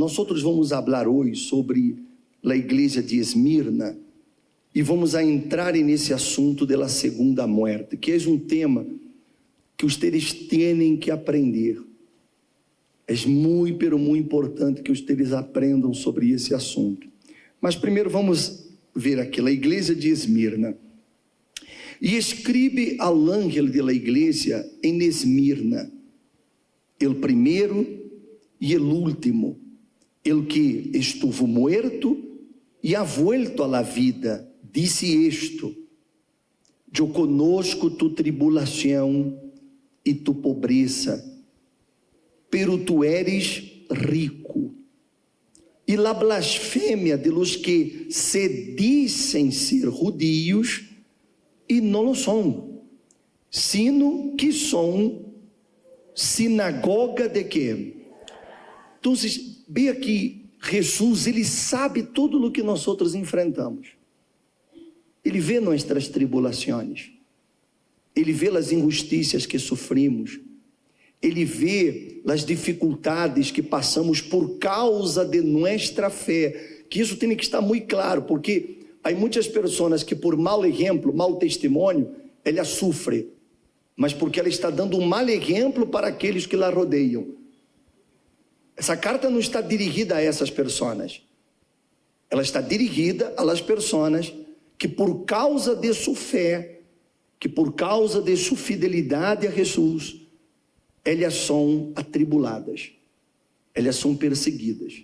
nós outros vamos falar hoje sobre a igreja de Esmirna e vamos entrar nesse assunto da segunda morte, que é um tema que vocês têm que aprender. É muito, pero muito importante que vocês aprendam sobre esse assunto. Mas primeiro vamos ver aqui, a igreja de Esmirna. E escreve ao ángel da igreja em Esmirna, o primeiro e o último, el que estuvo muerto e ha vuelto a la vida, disse isto: eu conosco tu tribulação e tu pobreza, pero tu eres rico. E la blasfêmia de los que se dizem ser judíos e não lo são, sino que são sinagoga de quê? Então, vê aqui, Jesus, ele sabe tudo o que nós outros enfrentamos. Ele vê nossas tribulações, ele vê as injustiças que sofrimos, ele vê as dificuldades que passamos por causa de nossa fé, que isso tem que estar muito claro, porque há muitas pessoas que por mau exemplo, mau testemunho, ela sofre, mas porque ela está dando um mau exemplo para aqueles que la rodeiam. Essa carta não está dirigida a essas pessoas, ela está dirigida às pessoas que por causa de sua fé, que por causa de sua fidelidade a Jesus, elas são atribuladas, elas são perseguidas.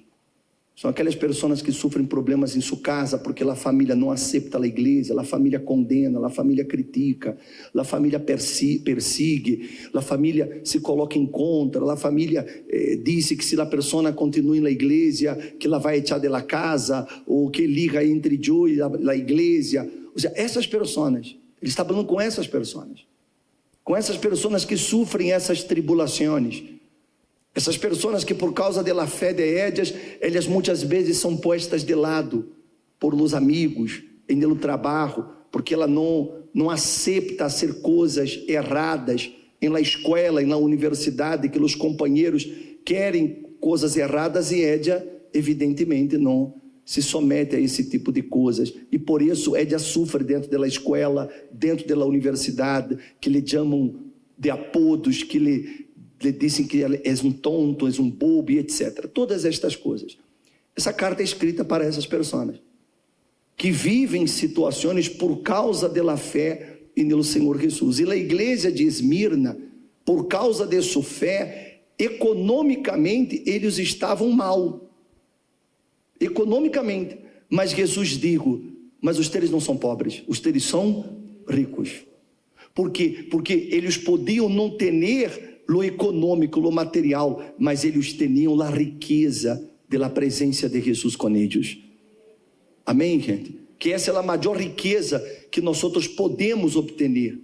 São aquelas pessoas que sofrem problemas em sua casa porque a família não aceita a igreja, a família condena, a família critica, a família persigue, a família se coloca em contra, a família diz que se a pessoa continua na igreja, que ela vai echar de la casa, ou que liga entre eu e a igreja. Ou seja, essas pessoas, ele está falando com essas pessoas que sofrem essas tribulações. Essas pessoas que por causa da fé de ellas, elas muitas vezes são postas de lado por los amigos, em el trabalho, porque ela não aceita fazer coisas erradas em la escola, em la universidade, que os companheiros querem coisas erradas e ella evidentemente não se somete a esse tipo de coisas, e por isso ella sofre dentro da escola, dentro da universidade, que lhe chamam de apodos, que lhe dizem que és um tonto, és um bobo, etc. Todas estas coisas. Essa carta é escrita para essas pessoas que vivem situações por causa da fé no Senhor Jesus. E a igreja de Esmirna, por causa de sua fé, economicamente eles estavam mal. Economicamente. Mas Jesus digo, mas vocês não são pobres, vocês são ricos. Por quê? Porque eles podiam não ter lo econômico, lo material, mas eles tinham a riqueza da presença de Jesus com eles. Amém, gente? Que essa é a maior riqueza que nós outros podemos obter,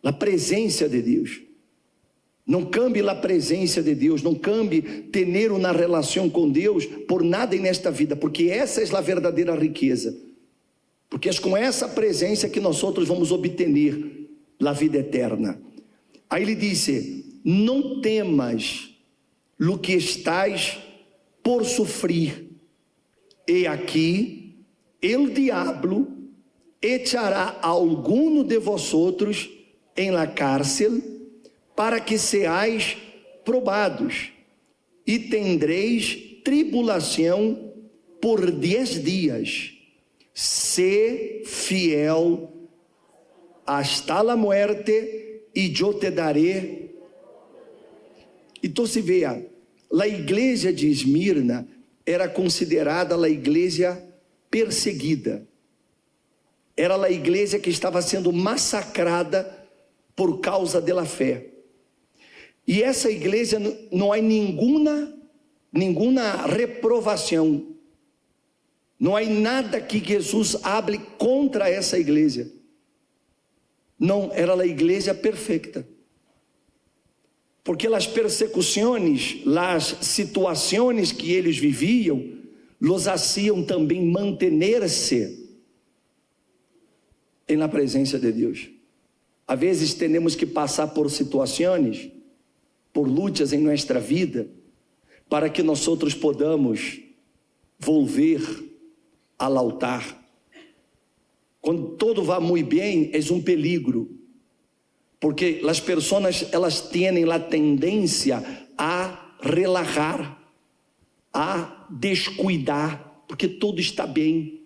a presença de Deus. Não cambie a presença de Deus, não cambie ter uma relação com Deus por nada nesta vida, porque essa é a verdadeira riqueza. Porque é com essa presença que nós outros vamos obter a vida eterna. Aí ele disse: não temas lo que estás por sofrer, e aqui el diablo echará alguno de vosotros em la cárcel, para que seais probados, e tendreis tribulação por 10 dias. Sé fiel hasta la muerte, e eu te daré. Então se veja, a igreja de Esmirna era considerada a igreja perseguida. Era a igreja que estava sendo massacrada por causa da fé. E essa igreja não há nenhuma reprovação. Não há nada que Jesus hable contra essa igreja. Não, era a igreja perfeita. Porque as persecuções, as situações que eles viviam, los haciam também manter-se na presença de Deus. Às vezes temos que passar por situações, por lutas em nossa vida, para que nós outros podamos volver ao altar. Quando todo vai muito bem, é um peligro, porque as pessoas elas têm a tendência a relajar, a descuidar, porque tudo está bem.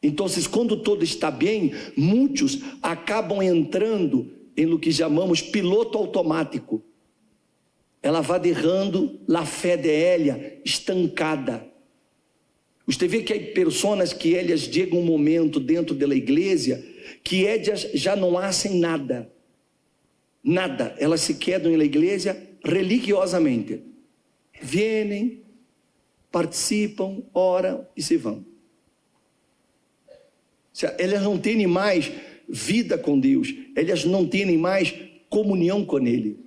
Então, quando tudo está bem, muitos acabam entrando em lo que chamamos piloto automático. Ela vai deixando a fé dela estancada. Você vê que há pessoas que elas chegam um momento dentro da igreja que elas já não fazem nada. Nada. Elas se quedam na igreja religiosamente. Vêm, participam, oram e se vão. Elas não têm mais vida com Deus. Elas não têm mais comunhão com Ele.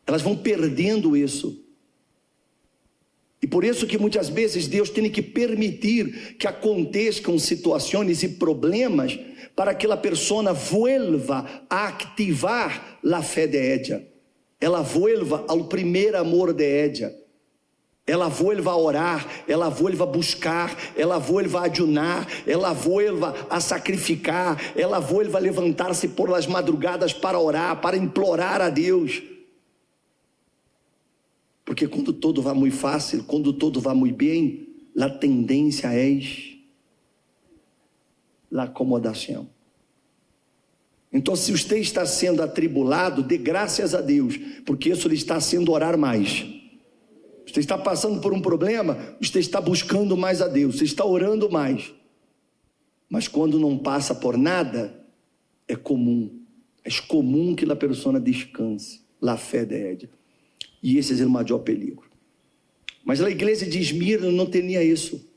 Elas vão perdendo isso. E por isso que muitas vezes Deus tem que permitir que aconteçam situações e problemas para que a pessoa vuelva a ativar a fé de ella. Ela vuelva ao primeiro amor de ella. Ela vuelva a orar, ela vuelva a buscar, ela vuelva a ayunar, ela vuelva a sacrificar, ela vuelva a levantar-se por las madrugadas para orar, para implorar a Deus. Porque quando tudo vai muito fácil, quando tudo vai muito bem, a tendência é a acomodação. Então, se você está sendo atribulado, dê graças a Deus, porque isso lhe está sendo orar mais. Você está passando por um problema, você está buscando mais a Deus, você está orando mais. Mas quando não passa por nada, é comum que a pessoa descanse, a fé de ella. E esse é o maior perigo. Mas a igreja de Esmirna não tinha isso.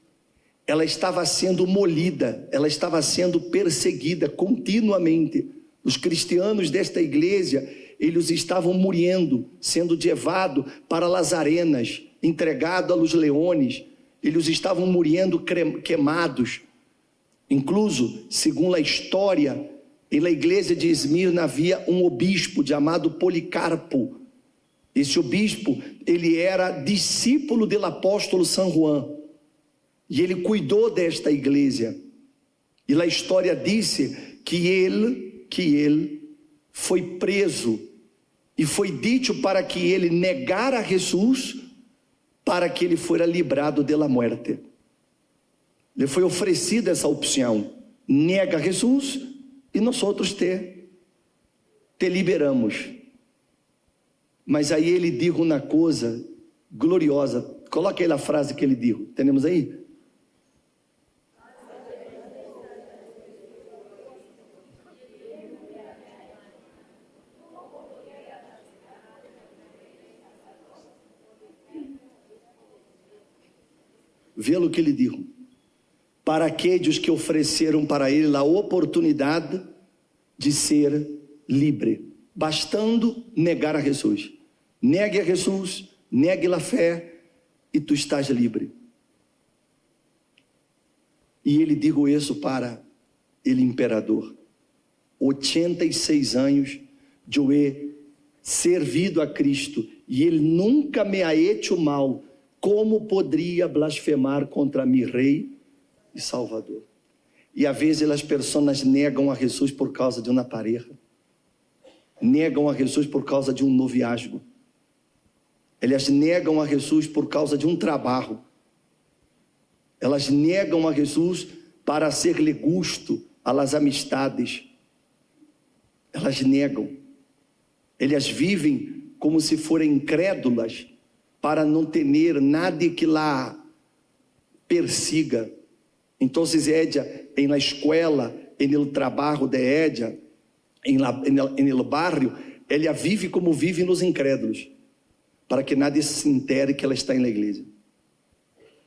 Ela estava sendo molida, ela estava sendo perseguida continuamente. Os cristianos desta igreja, eles estavam morrendo, sendo levados para as arenas, entregados aos leões. Eles estavam morrendo queimados. Incluso, segundo a história, na igreja de Esmirna havia um obispo chamado Policarpo. Esse obispo, ele era discípulo do apóstolo São João. E ele cuidou desta igreja. E a história disse que ele foi preso e foi dito para que ele negara Jesus para que ele fora librado da morte. Lhe foi oferecida essa opção: nega Jesus e nós outros te liberamos. Mas aí ele dijo uma coisa gloriosa. Coloque aí a frase que ele dijo. Temos aí? Vê o que ele dijo. Para aqueles que ofereceram para ele a oportunidade de ser livre, bastando negar a Jesus. Negue a Jesus, negue a fé e tu estás livre. E ele dijo isso para ele imperador. 86 anos de eu servido a Cristo e ele nunca me ha hecho mal. Como poderia blasfemar contra mi rei e salvador? E às vezes as pessoas negam a Jesus por causa de uma pareja. Negam a Jesus por causa de um noviazgo. Elas negam a Jesus por causa de um trabalho. Elas negam a Jesus para ser-lhe gusto às amistades. Elas negam. Elas vivem como se forem incrédulas para não ter nada que lá persiga. Então, ella, em la escola, em el trabalho de ella, em el barrio, ela vive como vivem os incrédulos, para que nadie se entere que ela está na igreja,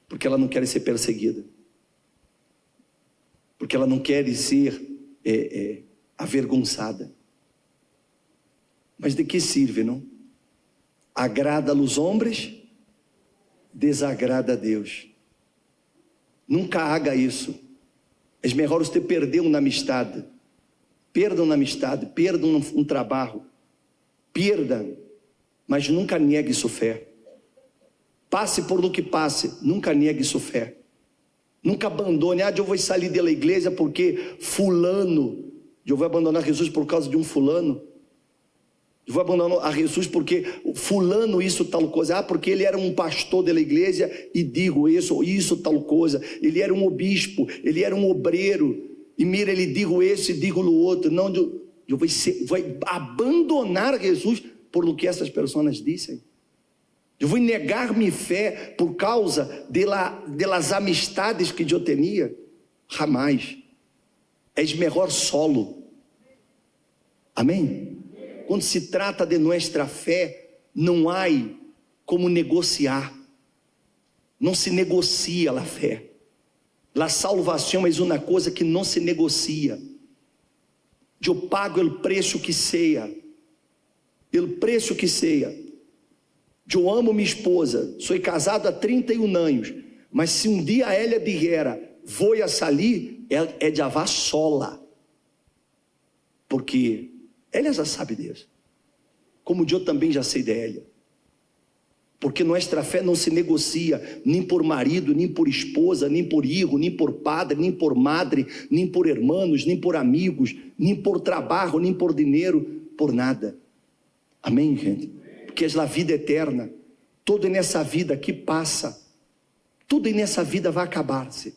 porque ela não quer ser perseguida, porque ela não quer ser avergonçada. Mas de que serve, não? Agrada aos homens, desagrada a Deus. Nunca haga isso. É melhor você perder uma amistade. Perda uma amistade, perda um trabalho. Perda, mas nunca negue sua fé. passe por lo que passe, nunca negue sua fé. Nunca abandone, eu vou sair da igreja porque fulano, eu vou abandonar Jesus por causa de um fulano. Eu vou abandonar a Jesus porque fulano isso tal coisa. Porque ele era um pastor da igreja e digo isso tal coisa. Ele era um obispo, ele era um obreiro. E mira, ele digo esse, digo o outro. Não, eu vou abandonar Jesus por lo que essas pessoas dizem. Eu vou negar minha fé por causa delas amistades que eu tinha. Jamais. És melhor solo. Amém? Quando se trata de nossa fé, não há como negociar. Não se negocia a fé. A salvação é uma coisa que não se negocia. Eu pago o preço que seja. O preço que seja. Eu amo minha esposa. Sou casado há 31 anos. Mas se um dia ela dijera, vou a sair, é de avá sola. Porque ela já sabe disso. Como eu também já sei dela. Porque nossa fé não se negocia, nem por marido, nem por esposa, nem por filho, nem por padre, nem por madre, nem por irmãos, nem por amigos, nem por trabalho, nem por dinheiro, por nada. Amém, gente? Porque é a vida eterna. Tudo nessa vida aqui passa. Tudo nessa vida vai acabar-se.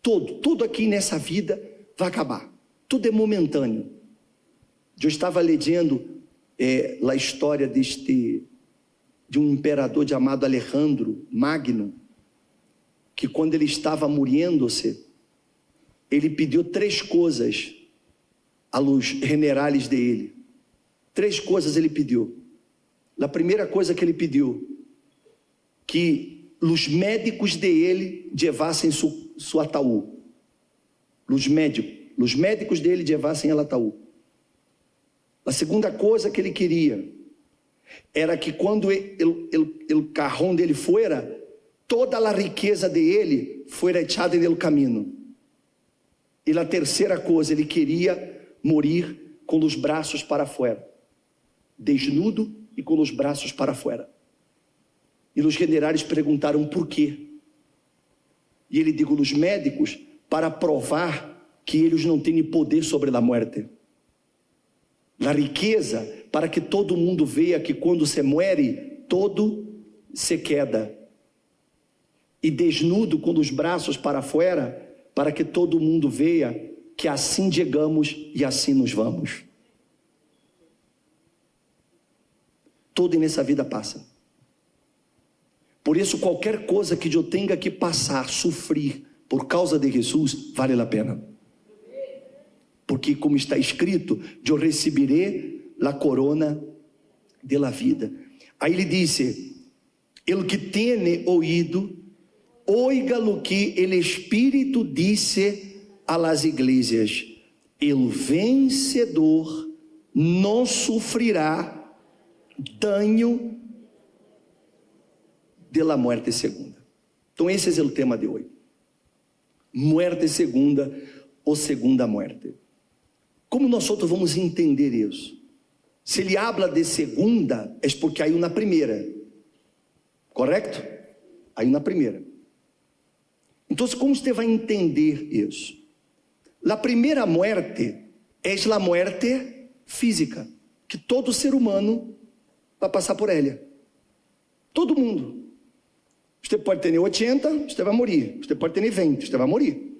Tudo aqui nessa vida vai acabar. Tudo é momentâneo. Eu estava lendo a história de um imperador chamado Alejandro Magno, que quando ele estava morrendo-se, ele pediu 3 coisas aos generais dele. 3 coisas ele pediu. A primeira coisa que ele pediu, que os médicos dele levassem seu ataúd. Os médicos dele levassem o ataúd. A segunda coisa que ele queria era que quando o carrão dele fuera, toda a riqueza dele fuera echada no caminho. E a terceira coisa, ele queria morir com os braços para fora, desnudo e com os braços para fora. E os generais perguntaram por quê. E ele digo, os médicos, para provar que eles não têm poder sobre a morte. A riqueza, para que todo mundo veja que quando se muere, todo se queda. E desnudo com os braços para fora, para que todo mundo veja que assim chegamos e assim nos vamos. Tudo nessa vida passa. Por isso, qualquer coisa que eu tenha que passar, sofrer, por causa de Jesus, vale a pena. Porque como está escrito, eu receberei a corona de la vida. Aí ele disse, el que tiene oído, oiga lo que el Espírito disse a las iglesias. El vencedor não sofrerá dano de la muerte segunda. Então esse é o tema de hoje. Muerte segunda ou segunda muerte. Como nós outros vamos entender isso? Se ele habla de segunda, é porque aí na primeira. Correto? Aí na primeira. Então, como você vai entender isso? A primeira muerte é a muerte física, que todo ser humano vai passar por ela. Todo mundo. Você pode ter 80, você vai morrer. Você pode ter 20, você vai morrer.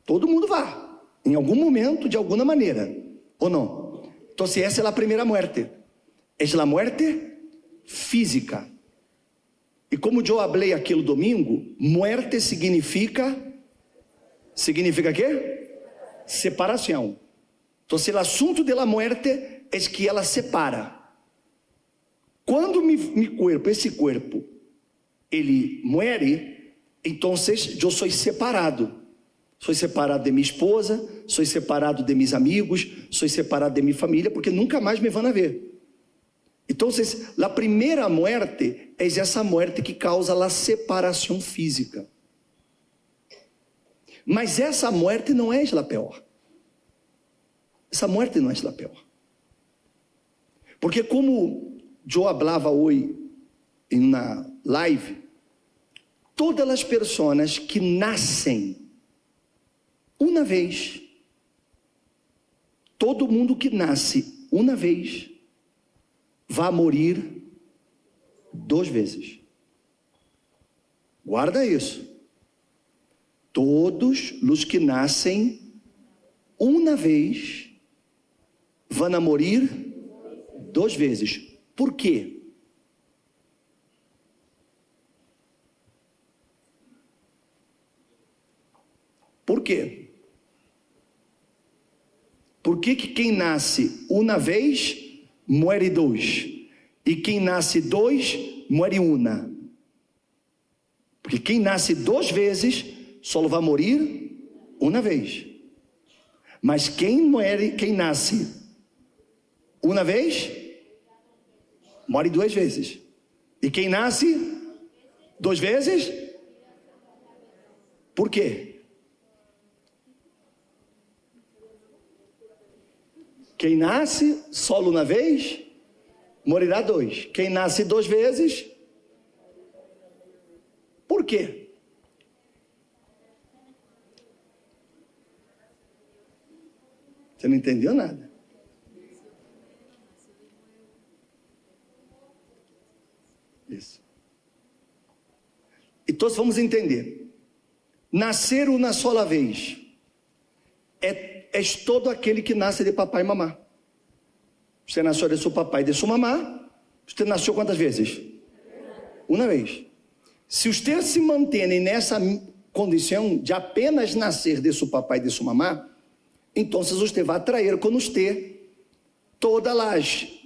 Todo mundo vai. Em algum momento, de alguma maneira. Ou não? Então, essa é a primeira muerte. É a muerte física. E como eu falei aquele domingo, muerte significa quê? Separação. Então, o assunto da muerte é que ela separa. Quando esse corpo, ele muere, então eu sou separado. Sou separado de minha esposa, sou separado de meus amigos, sou separado de minha família, porque nunca mais me vão a ver. Então, a primeira muerte é essa muerte que causa a separação física. Mas essa muerte não é a pior. Essa muerte não é a pior. Porque como eu falava hoje em uma live, todas as pessoas que nascem uma vez, todo mundo que nasce uma vez, vai morrer 2 vezes. Guarda isso. Todos os que nascem uma vez, vão morrer 2 vezes. Por quê? Por quê? Por que quem nasce uma vez, morre 2? E quem nasce 2, morre 1? Porque quem nasce 2 vezes, só vai morrer uma vez. Mas quem nasce uma vez, morre 2 vezes. E quem nasce 2 vezes? Por quê? Quem nasce só uma vez, morirá 2. Quem nasce 2 vezes, por quê? Você não entendeu nada. Isso. Então vamos entender. Nascer uma sola vez é todo aquele que nasce de papai e mamá. Você nasceu de seu papai e de sua mamá. Você nasceu quantas vezes? Uma vez. Se você se mantém nessa condição de apenas nascer de seu papai e de sua mamá, então você vai atrair com você todas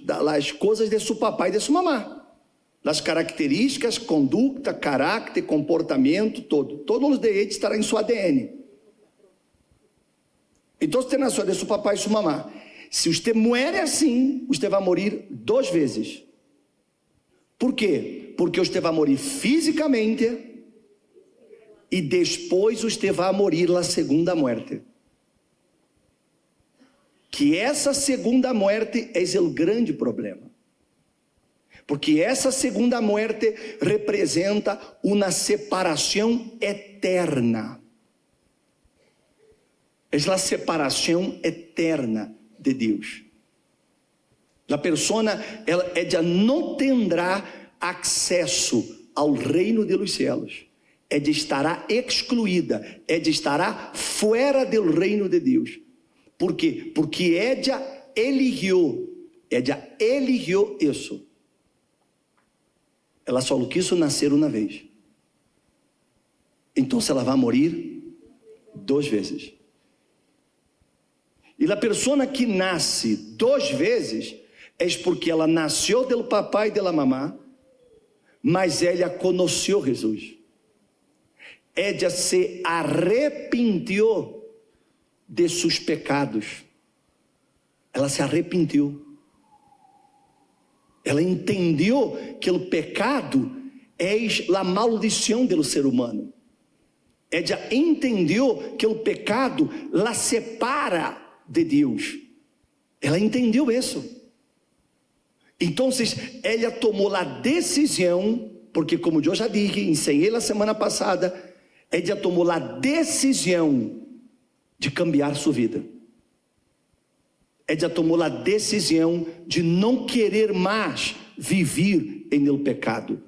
as coisas de seu papai e de sua mamá. As características, conduta, caráter, comportamento, todos os de eles estarão em seu ADN. Então você nasceu de seu papai e sua mamá. Se você morre assim, você vai morrer 2 vezes. Por quê? Porque você vai morrer fisicamente e depois você vai morrer a segunda morte. Que essa segunda morte é o grande problema. Porque essa segunda morte representa uma separação eterna. É a separação eterna de Deus. A pessoa ela não terá acesso ao reino dos céus. Ela estará excluída, ela estará fora do reino de Deus. Por quê? Porque ela eligiu isso. Ela só quis nascer uma vez. Então ela vai morrer 2 vezes. E a pessoa que nasce 2 vezes é porque ela nasceu do papai e da mamá, mas ela conheceu Jesus. Ela se arrepentiu de seus pecados. Ela se arrepentiu. Ela entendeu que o pecado é a maldição do ser humano. Ela entendeu que o pecado la separa de Deus. Ela entendeu isso. Então, ela tomou a decisão, porque como eu já disse, ensinei a semana passada, ela tomou a decisão de cambiar sua vida. Ela tomou a decisão de não querer mais viver em el pecado.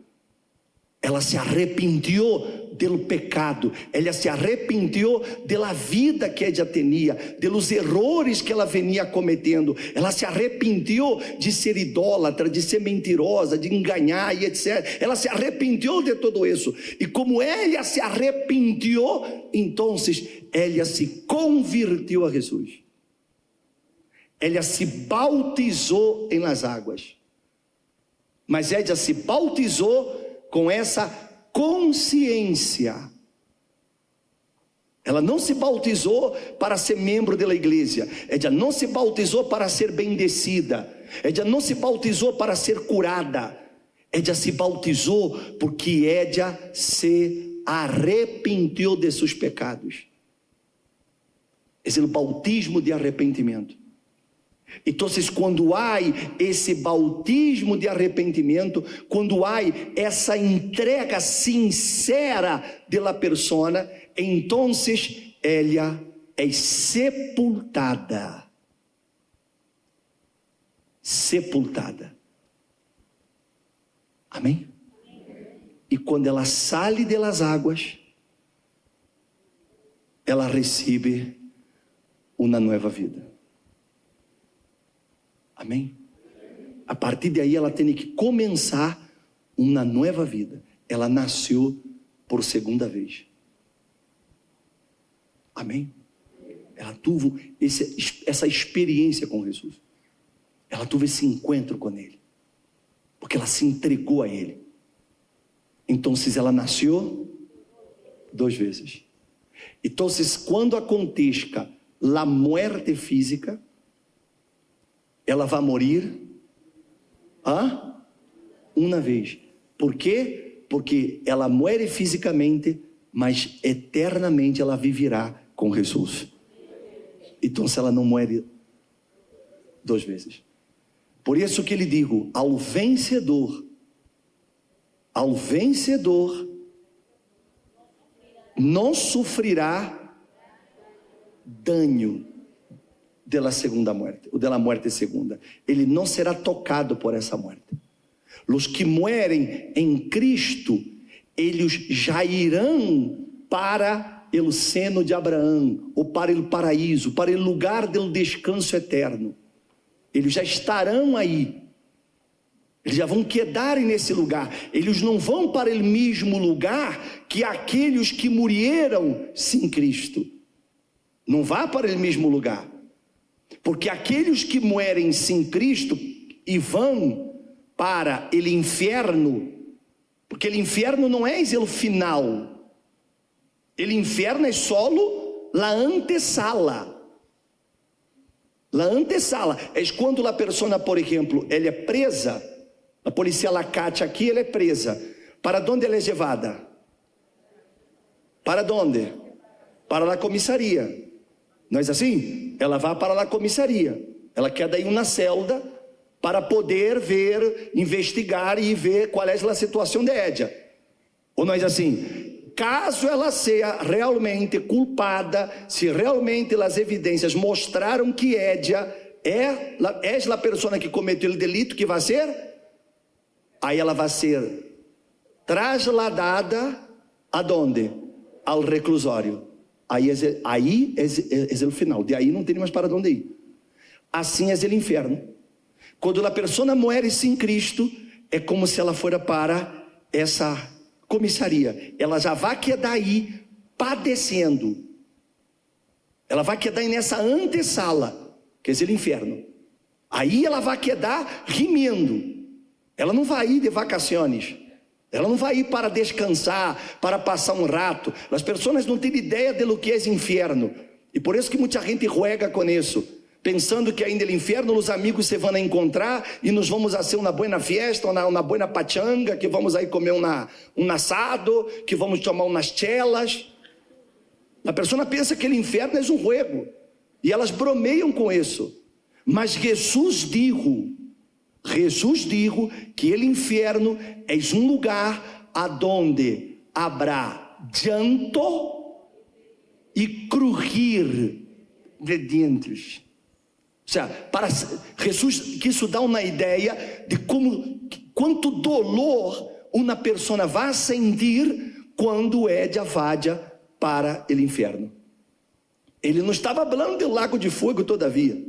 Ela se arrepentiu do pecado, ela se arrepentiu da vida que ela tinha, dos erros que ela venia cometendo. Ela se arrepentiu de ser idólatra, de ser mentirosa, de enganar e etc. Ela se arrepentiu de tudo isso. E como ela se arrepentiu, então ela se converteu a Jesus. Ela se bautizou em las águas. Mas ela se bautizou com essa consciência. Ela não se bautizou para ser membro da igreja. Ela não se bautizou para ser bendecida. Ela não se bautizou para ser curada. Ela se bautizou porque ela se arrepentiu de seus pecados. Esse é o bautismo de arrependimento. Então, quando há esse bautismo de arrependimento, quando há essa entrega sincera da persona, então ela é sepultada. Sepultada. Amém? E quando ela sai das águas, ela recebe uma nova vida. Amém? A partir daí ela tem que começar uma nova vida. Ela nasceu por segunda vez. Amém? Ela teve essa experiência com Jesus. Ela teve esse encontro com Ele. Porque ela se entregou a Ele. Então, ela nasceu 2 vezes. Então, quando aconteça a morte física, ela vai morrer uma vez. Por quê? Porque ela morre fisicamente, mas eternamente ela viverá com Jesus. Então, ela não morre 2 vezes. Por isso que ele digo, ao vencedor não sofrerá dano da segunda morte, ou da morte segunda. Ele não será tocado por essa morte. Os que morrem em Cristo, eles já irão para o seno de Abraão, ou para o paraíso, para o lugar do descanso eterno. Eles já estarão aí. Eles já vão quedar nesse lugar. Eles não vão para o mesmo lugar que aqueles que morreram sem Cristo. Não vá para o mesmo lugar. Porque aqueles que morrem sem Cristo e vão para o inferno, porque o inferno não é o final. O inferno é solo a antessala. A antessala é quando a pessoa, por exemplo, ela é presa. A polícia Lacate aqui, ela é presa. Para onde ela é levada? Para onde? Para a comissaria. Não é assim? Ela vai para a comissaria. Ela quer daí uma celda para poder ver, investigar e ver qual é a situação de Édia. Ou não é assim? Caso ela seja realmente culpada, se realmente as evidências mostraram que Édia é a pessoa que cometeu o delito, que vai ser? Aí ela vai ser trasladada aonde? Ao reclusório. Aí é o final. De aí não tem mais para onde ir. Assim é o inferno. Quando a pessoa morre sem Cristo, é como se ela fora para essa comissaria. Ela já vai quedar aí padecendo. Ela vai quedar aí nessa antessala, que é o inferno. Aí ela vai quedar rimindo. Ela não vai ir de vacações. Ela não vai ir para descansar, para passar um rato. As pessoas não têm ideia de lo que é inferno. E por isso que muita gente ruega com isso, pensando que ainda no inferno os amigos se vão encontrar e nos vamos a ser uma boa fiesta, uma boa pachanga, que vamos aí comer um assado, que vamos tomar umas chelas. A pessoa pensa que o inferno é um juego e elas bromeiam com isso. Mas Jesus dijo que o inferno é um lugar aonde haverá llanto e crujir de dentes. Ou seja, Jesus quis dar uma ideia de quanto dolor uma pessoa vai sentir quando Édia vadia para o inferno. Ele não estava falando do lago de fogo, todavia.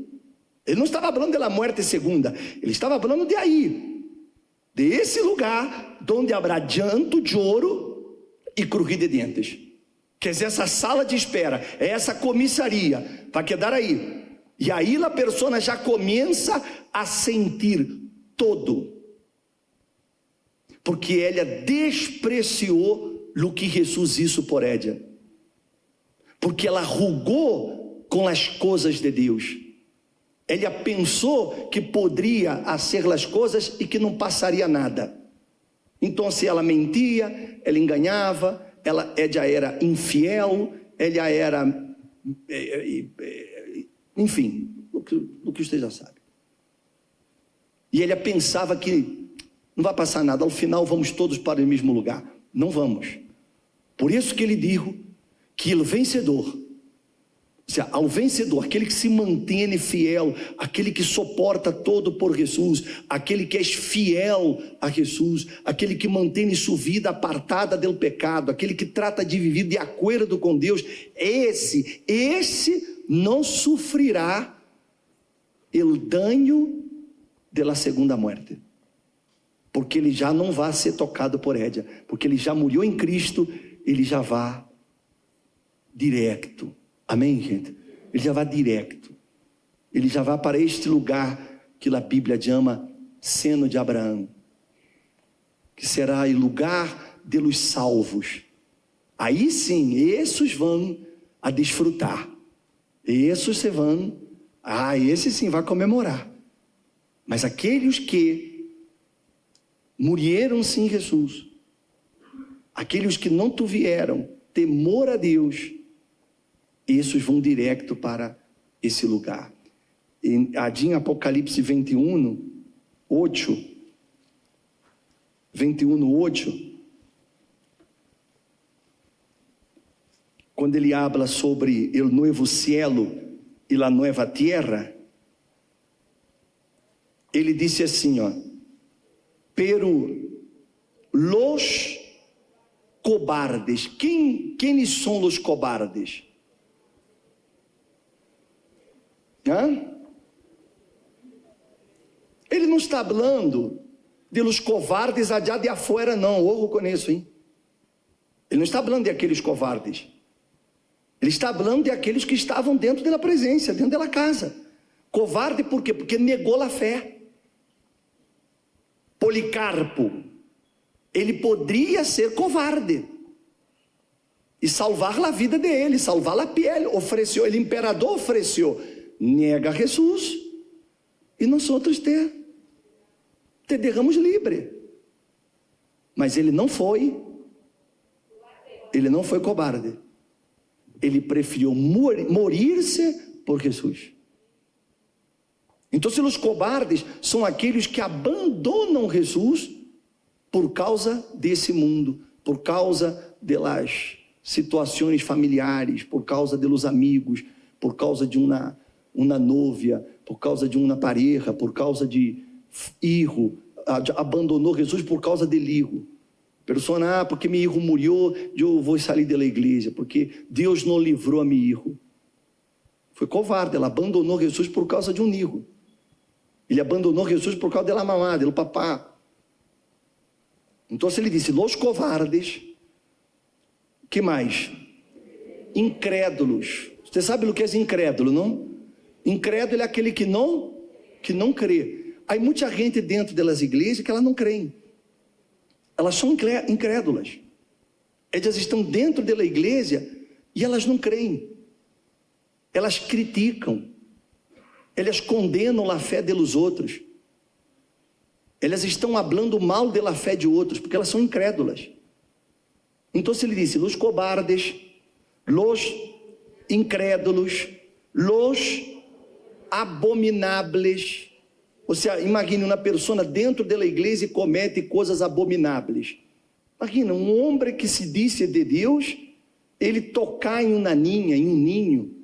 Ele não estava falando da morte segunda. Ele estava falando de aí, desse lugar onde haverá llanto, choro e crujir de dentes. Quer dizer, essa sala de espera, é essa comissaria, vai quedar aí. E aí a pessoa já começa a sentir todo, porque ela despreciou o que Jesus hizo por Édia, porque ela rugou com as coisas de Deus. Ela pensou que poderia fazer as coisas e que não passaria nada. Então, se ela mentia, ela enganava, ela já era infiel, ela era, enfim, do que você já sabe. E ele pensava que não vai passar nada, ao final vamos todos para o mesmo lugar. Não vamos. Por isso que ele dijo que o vencedor, ou seja, ao vencedor, aquele que se mantém fiel, aquele que suporta todo por Jesus, aquele que é fiel a Jesus, aquele que mantém sua vida apartada do pecado, aquele que trata de viver de acordo com Deus, esse não sofrerá o dano da segunda morte, porque ele já não vai ser tocado por ella, porque ele já morreu em Cristo, ele já vai direto. Amém, gente? Ele já vai direto. Ele já vai para este lugar que a Bíblia chama seno de Abraão, que será o lugar de los salvos. Aí sim, esses vão a desfrutar. Esses se vão, esse sim vai comemorar. Mas aqueles que morreram sem Jesus, aqueles que não tiveram temor a Deus, esses vão direto para esse lugar. Em Apocalipse 21, 8, quando ele habla sobre o novo cielo e a nova terra, ele disse assim, pero los cobardes, quem são os cobardes? Ele não está falando de los covardes allá de afuera, não, ojo com isso, hein? Ele não está falando de aqueles covardes. Ele está falando de aqueles que estavam dentro da presença, dentro da casa. Covarde por quê? Porque negou a fé. Policarpo, ele poderia ser covarde e salvar a vida dele, salvar a pele. Ofereceu, o imperador ofereceu, nega Jesus e nós outros te derramos livre. Mas ele não foi covarde. Ele preferiu morir-se por Jesus. Então, os cobardes são aqueles que abandonam Jesus por causa desse mundo, por causa das situações familiares, por causa dos amigos, por causa de uma novia, por causa de uma pareja, por causa de hijo, abandonou Jesus por causa dele hijo. Persona, porque meu hijo morreu, eu vou sair da igreja, porque Deus não livrou a meu hijo. Foi covarde, ela abandonou Jesus por causa de um hijo. Ele abandonou Jesus por causa da mamá, do papá. Então ele disse, los covardes, que mais? Incrédulos. Você sabe o que é incrédulo, não? Incrédulo é aquele que não crê. Há muita gente dentro das igrejas que elas não creem. Elas são incrédulas. Elas estão dentro da igreja e elas não creem. Elas criticam. Elas condenam a fé dos outros. Elas estão falando mal da fé de outros, porque elas são incrédulas. Então ele disse, los cobardes, los incrédulos, los abominables. Ou seja, imagine uma pessoa dentro da igreja e comete coisas abomináveis. Imagina, um homem que se disse de Deus, ele tocar em uma ninha, em um ninho,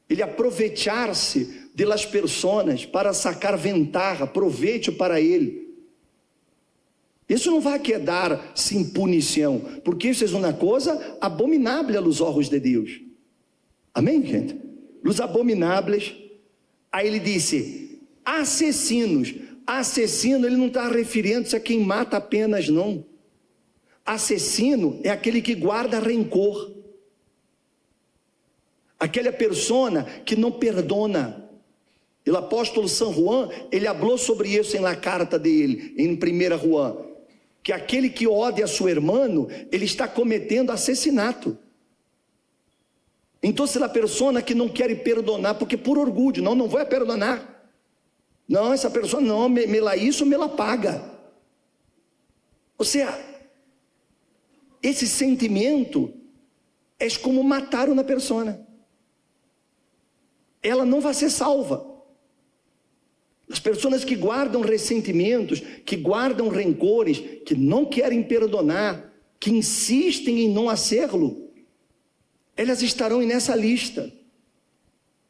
ele aproveitar-se das pessoas para sacar ventaja, proveito para ele. Isso não vai quedar sem punição, porque isso é uma coisa abominável aos olhos de Deus. Amém, gente? Os abomináveis. Aí ele disse, assassinos. Assassino, ele não está referindo-se a quem mata apenas, não. Assassino é aquele que guarda rancor. Aquela persona que não perdona. O apóstolo São Juan, ele falou sobre isso na carta dele, em 1 Juan, que aquele que odia a seu irmão, ele está cometendo assassinato. Então, se a pessoa que não quer perdonar, porque por orgulho, não vou perdonar. Não, essa pessoa não, me la isso, me la paga. Ou seja, esse sentimento é como matar uma pessoa. Ela não vai ser salva. As pessoas que guardam ressentimentos, que guardam rancores, que não querem perdonar, que insistem em não hacerlo, elas estarão nessa lista.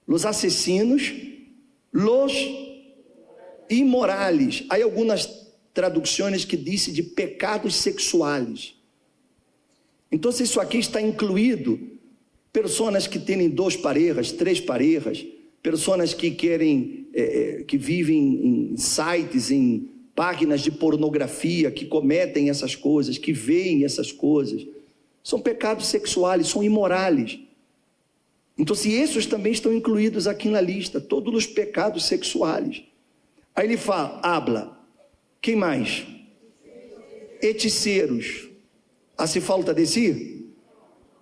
Los assassinos, los imorales. Há algumas traduções que dizem de pecados sexuais. Então, isso aqui está incluído pessoas que têm 2 parejas, 3 parejas, pessoas que querem, que vivem em sites, em páginas de pornografia, que cometem essas coisas, que veem essas coisas. São pecados sexuais, são imorais. Então, se esses também estão incluídos aqui na lista, todos os pecados sexuais. Aí ele fala, habla. Quem mais? Hechiceiros. Hace falta decir?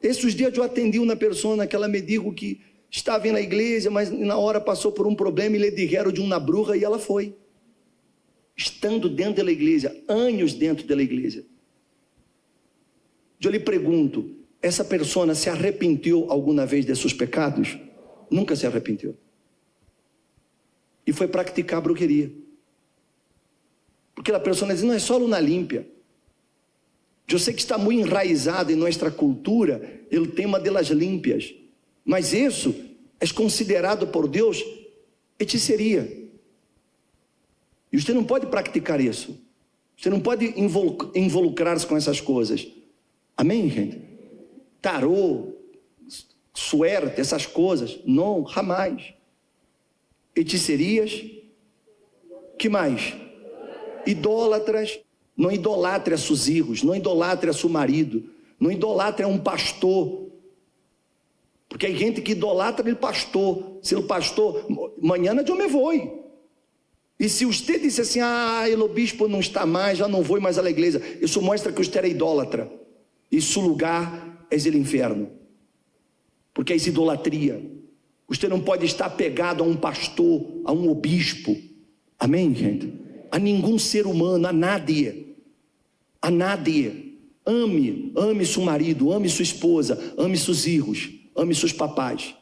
Esses dias eu atendi uma pessoa que ela me disse que estava na igreja, mas na hora passou por um problema e lhe disseram de uma bruxa e ela foi. Estando dentro da igreja, anos dentro da igreja. Eu lhe pergunto, essa pessoa se arrependeu alguma vez de seus pecados? Nunca se arrependeu. E foi praticar bruxeria. Porque a pessoa diz, não é só luna límpia. Eu sei que está muito enraizado em nossa cultura o tema das límpias, mas isso é considerado por Deus hechiceria. E você não pode praticar isso. Você não pode involucrar-se com essas coisas. Amém, gente? Tarô, suerte, essas coisas, não, jamais. Hechicerias, que mais? Idólatras. Não idolatre a seus filhos, não idolatre a seu marido, não idolatre a um pastor, porque há gente que idolatra o pastor. Se o pastor, amanhã eu me vou. E se você disse assim, o bispo não está mais, já não vou mais à igreja, isso mostra que você é idólatra, e seu lugar é o inferno, porque é idolatria. Você não pode estar pegado a um pastor, a um obispo, amém, gente? A nenhum ser humano, a nadie. A nadie. Ame seu marido, ame sua esposa, ame seus filhos, ame seus papais.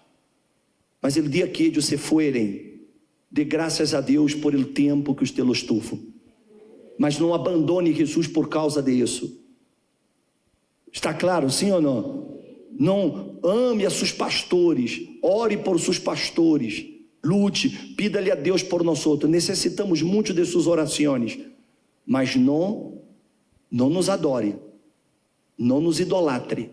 Mas o dia que você forem, dê graças a Deus por o tempo que você los tuvo. Mas não abandone Jesus por causa disso. Está claro, sim ou não? Não ame a seus pastores, ore por seus pastores, lute, pida-lhe a Deus por nós outros. Necessitamos muito de suas orações, mas não nos adore, não nos idolatre.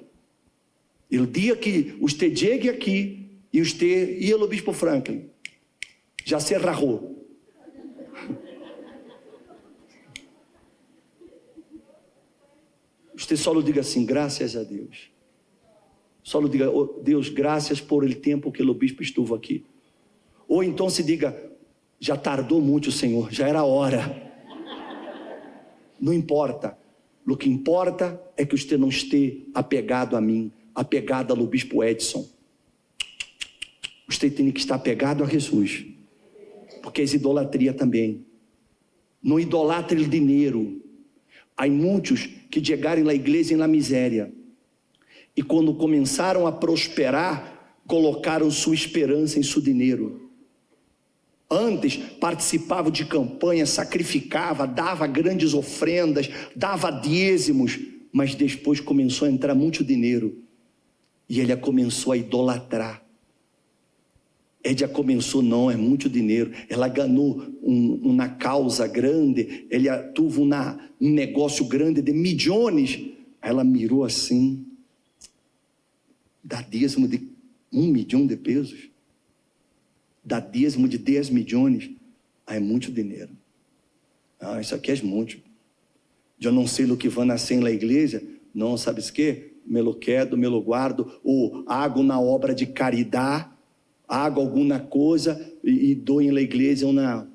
O dia que você chegue aqui e você e o bispo Franklin já se errou. Você só lhe diga assim, graças a Deus. Só lhe diga, oh, Deus, graças por o tempo que o bispo esteve aqui. Ou então se diga, já tardou muito, Senhor, já era hora. Não importa. O que importa é que você não esteja apegado a mim, apegado ao bispo Edson. Você tem que estar apegado a Jesus, porque é idolatria também. Não idolatre o dinheiro. Há muitos que chegaram na igreja na miséria, e quando começaram a prosperar, colocaram sua esperança em seu dinheiro. Antes participava de campanha, sacrificava, dava grandes ofrendas, dava dízimos, mas depois começou a entrar muito dinheiro e ele começou a idolatrar. Ele começou, não, é muito dinheiro. Ela ganhou uma causa grande, ele teve um negócio grande de milhões. Ela mirou assim, dá dízimo de 1 milhão de pesos. Dá dízimo de 10 milhões, é muito dinheiro. Isso aqui é muito. Eu não sei o que vai nascer na igreja, não, sabes o que? Me lo quedo, me lo guardo, ou hago na obra de caridade, hago alguma coisa e dou na igreja uma...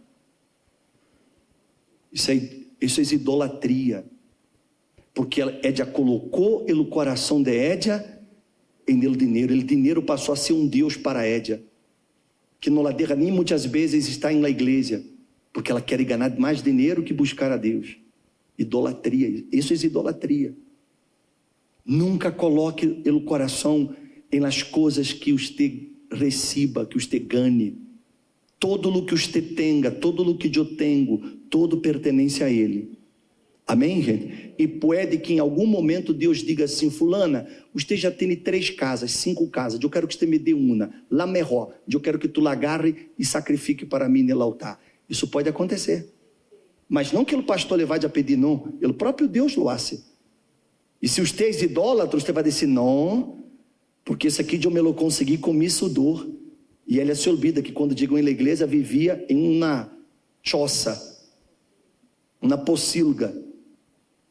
Isso é idolatria, porque Édia colocou o coração de Édia em el dinheiro passou a ser um Deus para Édia, que não la deja nem muitas vezes estar na igreja, porque ela quer ganhar mais dinheiro que buscar a Deus. Idolatria, isso é idolatria. Nunca coloque o coração em las coisas que você receba, que você ganhe. todo lo que usted tenga, todo lo que eu tenho, todo pertence a Ele. Amém, gente? E pode que em algum momento Deus diga assim: fulana, você já tem 3 casas, 5 casas, eu quero que você me dê uma, la mejor, eu quero que tu la agarre e sacrifique para mim no altar. Isso pode acontecer. Mas não que o pastor le vá a pedir, não. O próprio Deus lo hace. E se você é idólatra, você vai dizer, não, porque isso aqui eu me lo consegui com mi sudor. E ela se olvida que quando digam na igreja, vivia em uma choça, uma pocilga.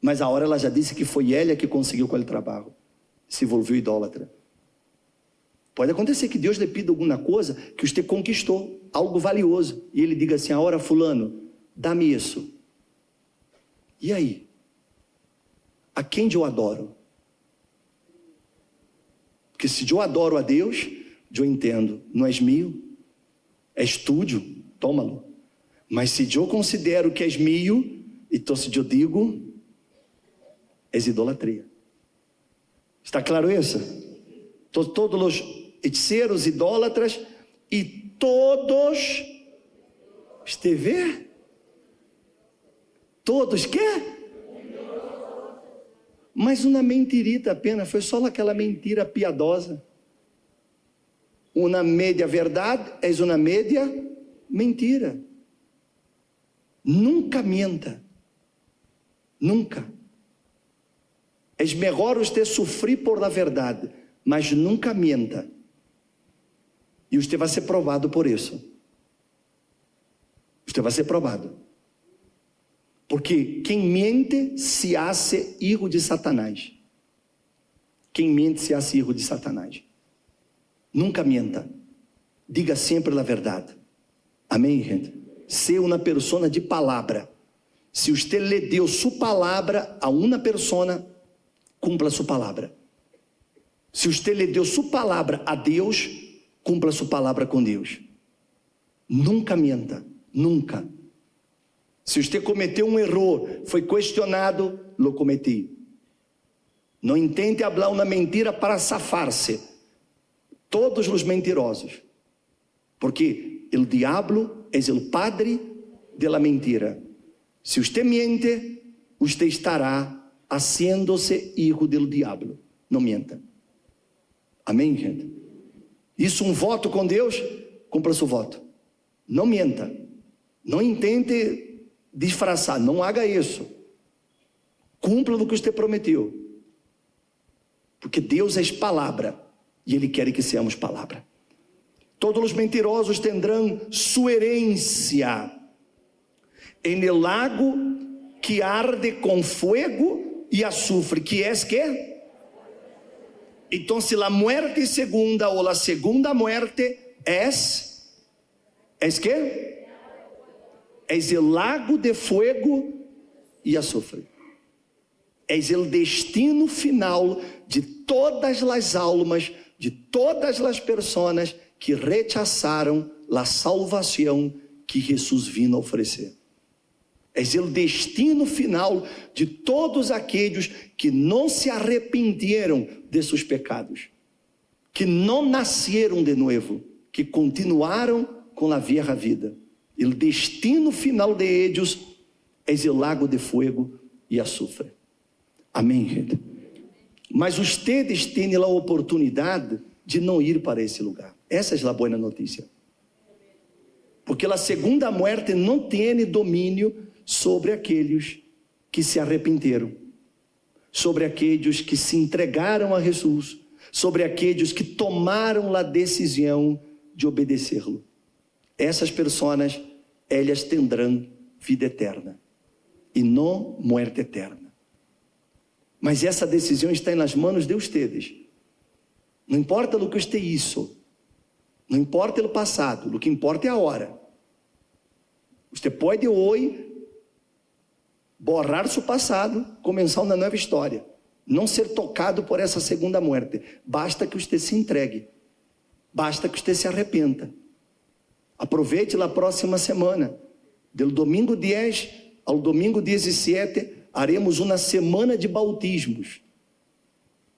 Mas a hora ela já disse que foi ela que conseguiu aquele trabalho. Se envolveu idólatra. Pode acontecer que Deus lhe pida alguma coisa que você conquistou, algo valioso. E ele diga assim, a hora fulano, dá-me isso. E aí? A quem eu adoro? Porque se eu adoro a Deus, eu entendo, não és meu, és tuyo, tómalo. Mas se eu considero que és meu, então se eu digo, és idolatria. Está claro isso? Todos os hechiceiros, idólatras e todos, esteve? Todos quê? Mas uma mentirita apenas, foi só aquela mentira piadosa. Uma média verdade é uma média mentira. Nunca minta. Nunca. É melhor você sofrer por la verdade, mas nunca minta. E você vai ser provado por isso. Você vai ser provado. Porque quem mente se hace hijo de Satanás. Quem mente se hace hijo de Satanás. Nunca minta. Diga sempre a verdade. Amém, gente? Ser uma pessoa de palavra. Se você lhe deu sua palavra a uma pessoa, cumpra sua palavra. Se você lhe deu sua palavra a Deus, cumpra sua palavra com Deus. Nunca minta. Nunca. Se você cometeu um erro, foi questionado, lo cometi. Não intente falar uma mentira para safar-se. Todos os mentirosos. Porque o diabo é o padre de la mentira. Se você miente, você estará haciéndose hijo del diabo. Não minta. Amém, gente? Isso um voto com Deus, cumpra seu voto. Não minta. Não intente disfarçar, não haga isso. Cumpra o que você prometeu. Porque Deus é palavra e Ele quer que seamos palavra. Todos os mentirosos terão sua herência em el lago que arde com fogo e azufre, que é que? Então, se a muerte segunda ou a segunda muerte é que? É o lago de fogo e azufre. É o destino final de todas as almas, de todas as pessoas que rechazaram a salvação que Jesus vino oferecer. É o destino final de todos aqueles que não se arrependeram de seus pecados, que não nasceram de novo, que continuaram com a vieja vida. O destino final de eles é o lago de fogo e azufre. Amém, gente? Mas ustedes têm a oportunidade de não ir para esse lugar. Essa é a boa notícia. Porque a segunda morte não tem domínio sobre aqueles que se arrependeram, sobre aqueles que se entregaram a Jesus, sobre aqueles que tomaram a decisão de obedecê-lo. Essas pessoas, elas terão vida eterna e não morte eterna. Mas essa decisão está nas mãos de vocês. Não importa o que você hizo, não importa o passado, o que importa é a hora. Você pode hoje borrar seu passado, começar uma nova história, não ser tocado por essa segunda morte. Basta que você se entregue, basta que você se arrependa. Aproveite a próxima semana, do domingo 10 ao domingo 17, haremos uma semana de bautismos.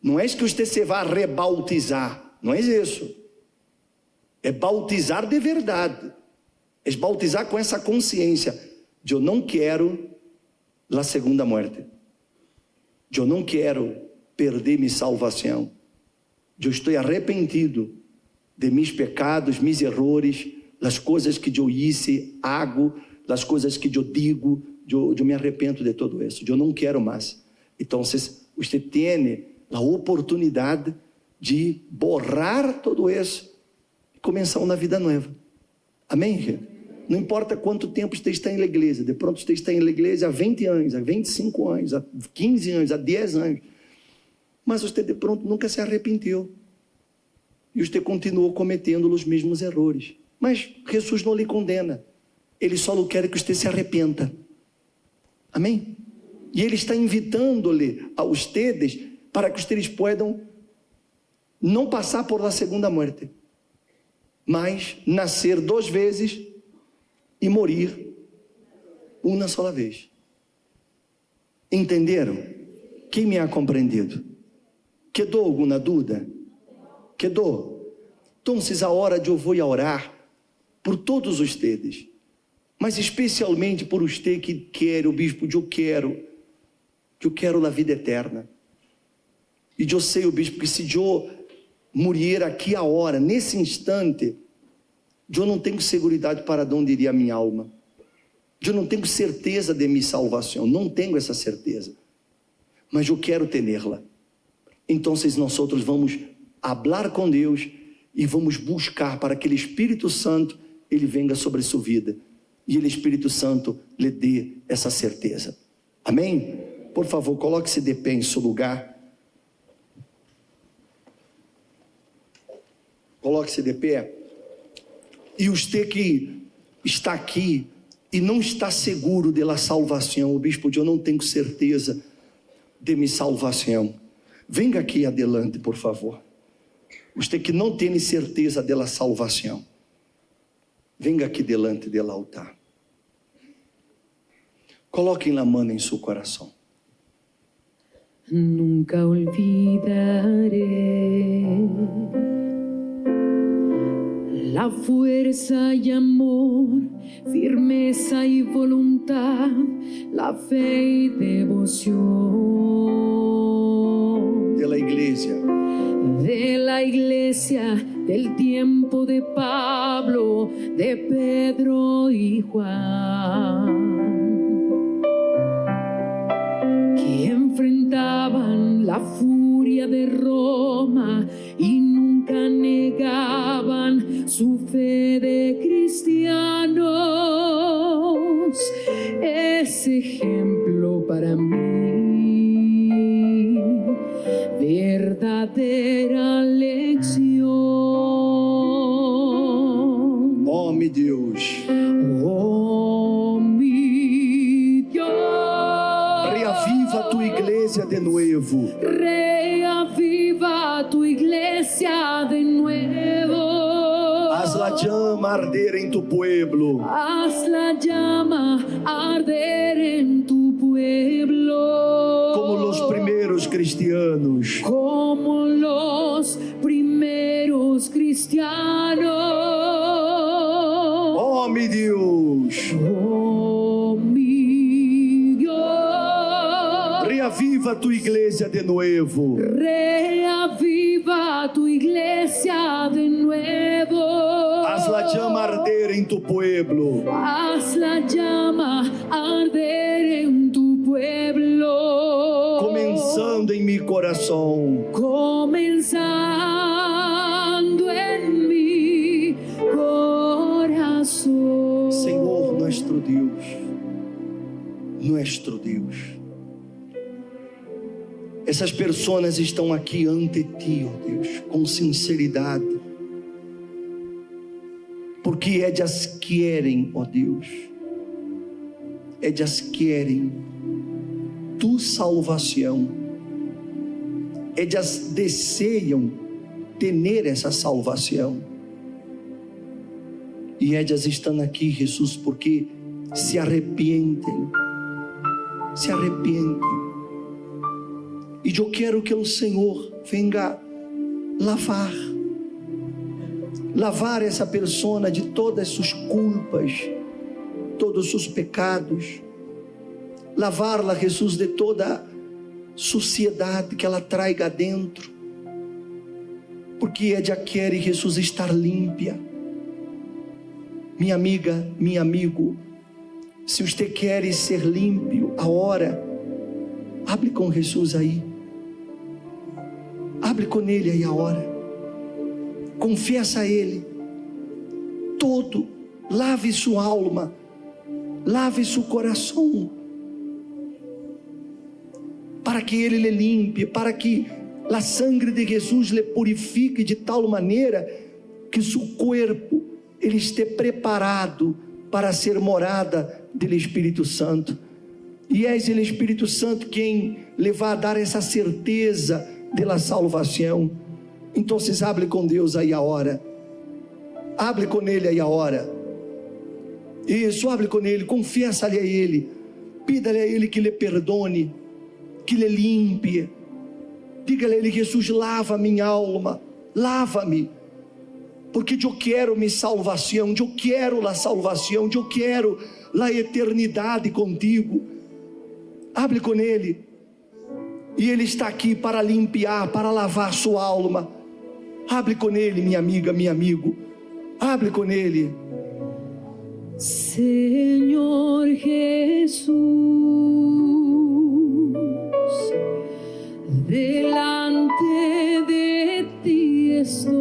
Não é que você se vá rebautizar, não é isso. É bautizar de verdade. Es bautizar com essa consciência. Eu não quero a segunda morte. Eu não quero perder minha salvação. Eu estou arrependido de meus pecados, meus erros, as coisas que eu hice, hago, as coisas que eu digo. Eu me arrependo de tudo isso. Eu não quero mais. Então, você tem a oportunidade de borrar tudo isso e começar uma vida nova. Amém? Não importa quanto tempo você está na igreja. De pronto você está na igreja há 20 anos, há 25 anos, há 15 anos, há 10 anos. Mas você de pronto nunca se arrependeu. E você continuou cometendo os mesmos erros. Mas Jesus não lhe condena. Ele só não quer que você se arrependa. Amém? E Ele está invitando-lhe a vocês para que vocês possam não passar por la segunda morte, mas nascer 2 vezes e morrer uma sola vez. Entenderam? Quem me ha compreendido? Quedou alguma dúvida? Quedou? Então, a hora de eu vou orar por todos vocês, mas especialmente por você que quer, o bispo, eu quero a vida eterna. E eu sei, o bispo, que se eu morrer aqui a hora, nesse instante, eu não tenho seguridade para onde iria a minha alma. Eu não tenho certeza de minha salvação, não tenho essa certeza. Mas eu quero tê-la. Então, nós vamos falar com Deus e vamos buscar para que o Espírito Santo ele venha sobre sua vida. E o Espírito Santo lhe dê essa certeza. Amém? Por favor, coloque-se de pé em seu lugar. Coloque-se de pé. E você que está aqui e não está seguro da salvação, o bispo, eu não tenho certeza de minha salvação. Venha aqui adelante, por favor. Você que não tem certeza da salvação, venha aqui delante do altar. Coloquem a mão em seu coração. Nunca olvidaré la fuerza y amor, firmeza y voluntad, la fe y devoción De la iglesia del tiempo de Pablo, de Pedro y Juan, que enfrentaban la furia de Roma y nunca negaban su fe de cristianos. Es ejemplo para mí, verdadera lección. Oh, meu Deus. Oh, mi Dios. Reaviva tu igreja de novo. Reaviva tu iglesia de nuevo. Haz la llama arder en tu pueblo. Haz la llama arder en tu pueblo. Como los primeros cristianos. Como los primeros cristianos. Oh, mi Deus. Oh, mi Dios. Reaviva tu igreja de novo. Reaviva tu iglesia de nuevo. Haz la llama arder en tu pueblo. Haz la llama arder en tu pueblo. Comenzando em mi coração. Comenzando en mi corazón. Senhor, nuestro Deus. Essas pessoas estão aqui ante ti, ó Deus, com sinceridade. Porque elas querem, ó Deus, elas querem tu salvação. Elas desejam ter essa salvação. E elas estão aqui, Jesus, porque se arrependem. Se arrependem. E eu quero que o Senhor venha lavar, lavar essa persona de todas suas culpas, todos os seus pecados, lavá-la, Jesus, de toda suciedade que ela traiga dentro, porque ella quer, Jesus, estar límpia. Minha amiga, meu amigo, se você quer ser límpio, agora, hable com Jesus aí, hable com Ele aí agora, confessa a Ele todo, lave sua alma, lave seu coração, para que Ele lhe limpe, para que a sangre de Jesus lhe purifique de tal maneira que seu corpo ele esteja preparado para ser morada do Espírito Santo. E é o Espírito Santo quem lhe vai dar essa certeza da salvação. Então, hable com Deus aí a hora, hable com Ele aí a hora. Isso, hable com Ele, confessa-lhe a Ele, pida-lhe a Ele que lhe perdone, que lhe limpe. Diga-lhe a Ele: Jesus, lava minha alma, lava-me, porque eu quero minha salvação, eu quero a salvação, eu quero a eternidade contigo. Hable com Ele, e Ele está aqui para limpiar, para lavar sua alma. Hable com Ele, minha amiga, meu amigo, hable com Ele. Senhor Jesus, delante de ti estoy,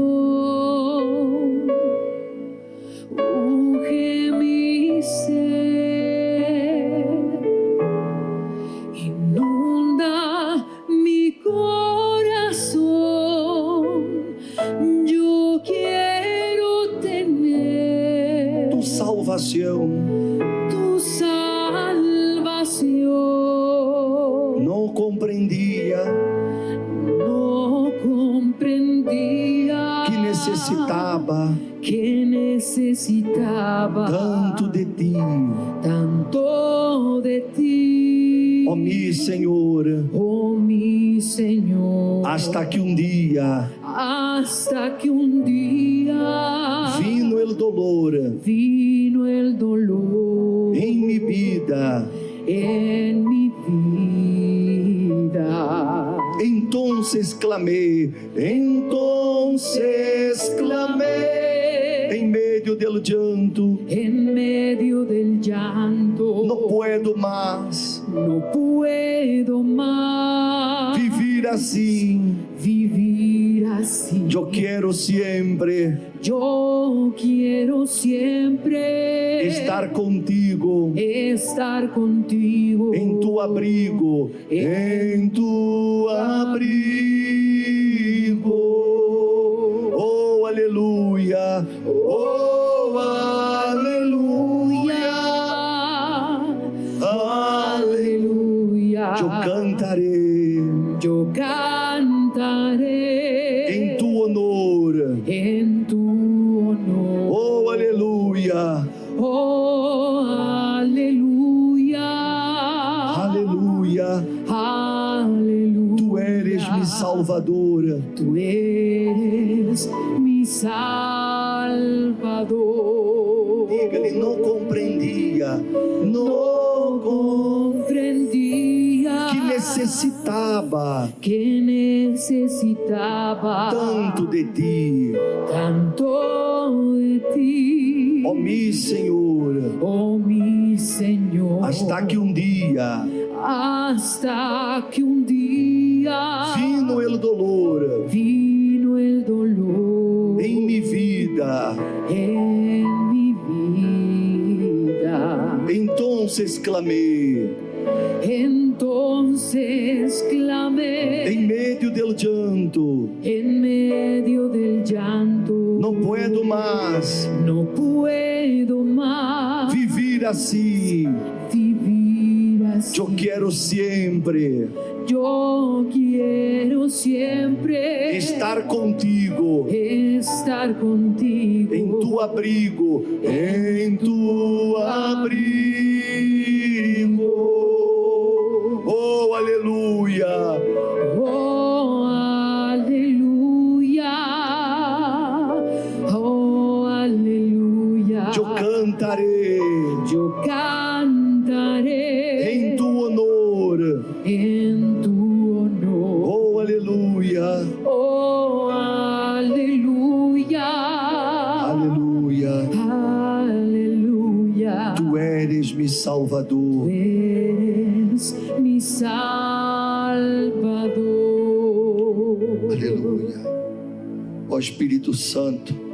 unge mi ser, inunda mi corazón, yo quiero tener Tu salvação, tu salvación. não compreendia No comprendía que necessitava tanto de ti, ó mi Senhor, hasta que um dia vino el dolor em minha vida. Entonces clamei, em meio del llanto, no puedo más vivir assim. Eu quero sempre estar contigo, em tu abrigo, Oh, aleluia, oh, aleluia, aleluia. Eu cantarei em tu honor, oh, aleluia, oh, aleluia, aleluia. aleluia. Tu eres minha salvadora, Tu eres mi salvador. Diga-lhe: não compreendia que necessitava tanto de ti, ó mi Senhor, hasta que um dia vino el dolor em minha vida. Entonces clamei, em meio del llanto, não puedo mais vivir assim. Eu quero sempre estar contigo, em tu abrigo, Oh, aleluia, oh, aleluia, oh, cantaré yo cantaré em tu honor. en tu honor. Oh, aleluia, Oh, aleluya, aleluia. aleluya. Tu eres mi Salvador. Eres mi Salvador. Aleluia. Ó Espírito Santo,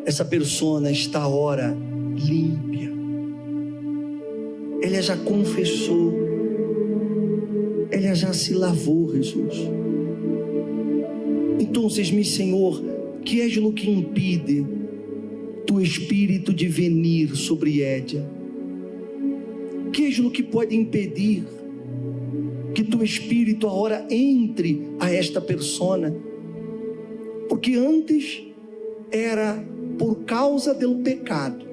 essa persona está agora límpia. Ela já confessou. Ela já se lavou, Jesus. Então, meu Senhor, que és o que impede tu Espírito de venir sobre Édia? Que és o que pode impedir que tu Espírito agora entre a esta persona? Porque antes era por causa do pecado,